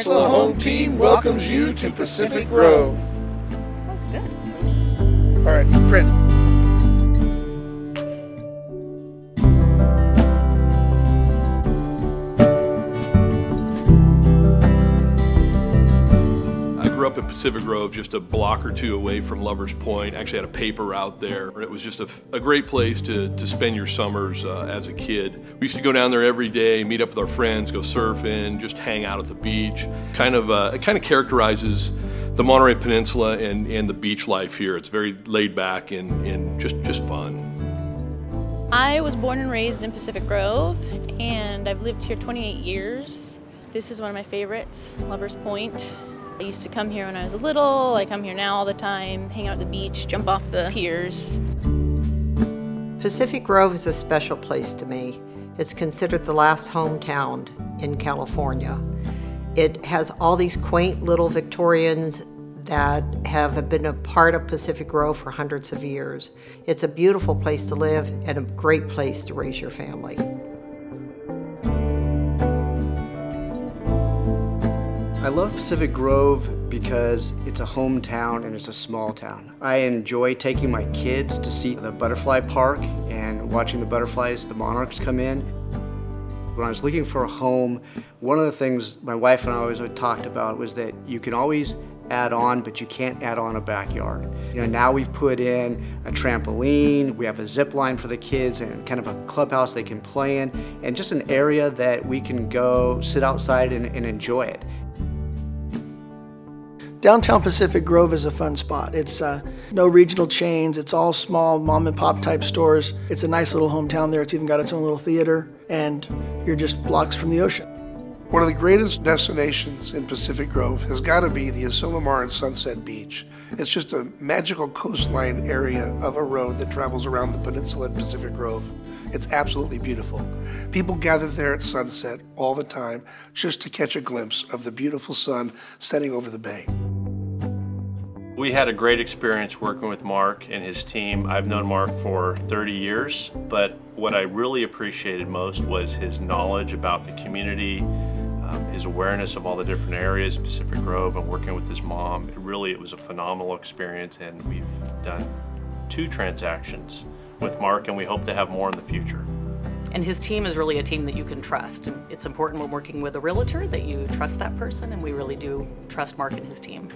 Peninsula Home Team welcomes you to Pacific Grove. That's good. All right, print. Up at Pacific Grove, just a block or two away from Lover's Point. Actually had a paper route there. It was just a great place to spend your summers as a kid. We used to go down there every day, meet up with our friends, go surfing, just hang out at the beach. It kind of characterizes the Monterey Peninsula and the beach life here. It's very laid back and just fun. I was born and raised in Pacific Grove, and I've lived here 28 years. This is one of my favorites, Lover's Point. I used to come here when I was little. I come here now all the time, hang out at the beach, jump off the piers. Pacific Grove is a special place to me. It's considered the last hometown in California. It has all these quaint little Victorians that have been a part of Pacific Grove for hundreds of years. It's a beautiful place to live and a great place to raise your family. I love Pacific Grove because it's a hometown and it's a small town. I enjoy taking my kids to see the butterfly park and watching the butterflies, the monarchs come in. When I was looking for a home, one of the things my wife and I always talked about was that you can always add on, but you can't add on a backyard. You know, now we've put in a trampoline, we have a zip line for the kids and kind of a clubhouse they can play in, and just an area that we can go sit outside and enjoy it. Downtown Pacific Grove is a fun spot. It's no regional chains. It's all small mom and pop type stores. It's a nice little hometown there. It's even got its own little theater, and you're just blocks from the ocean. One of the greatest destinations in Pacific Grove has got to be the Asilomar and Sunset Beach. It's just a magical coastline area of a road that travels around the peninsula in Pacific Grove. It's absolutely beautiful. People gather there at sunset all the time just to catch a glimpse of the beautiful sun setting over the bay. We had a great experience working with Mark and his team. I've known Mark for 30 years, but what I really appreciated most was his knowledge about the community, his awareness of all the different areas in Pacific Grove, and working with his mom. It was a phenomenal experience, and we've done 2 transactions with Mark, and we hope to have more in the future. And his team is really a team that you can trust. It's important when working with a realtor that you trust that person, and we really do trust Mark and his team.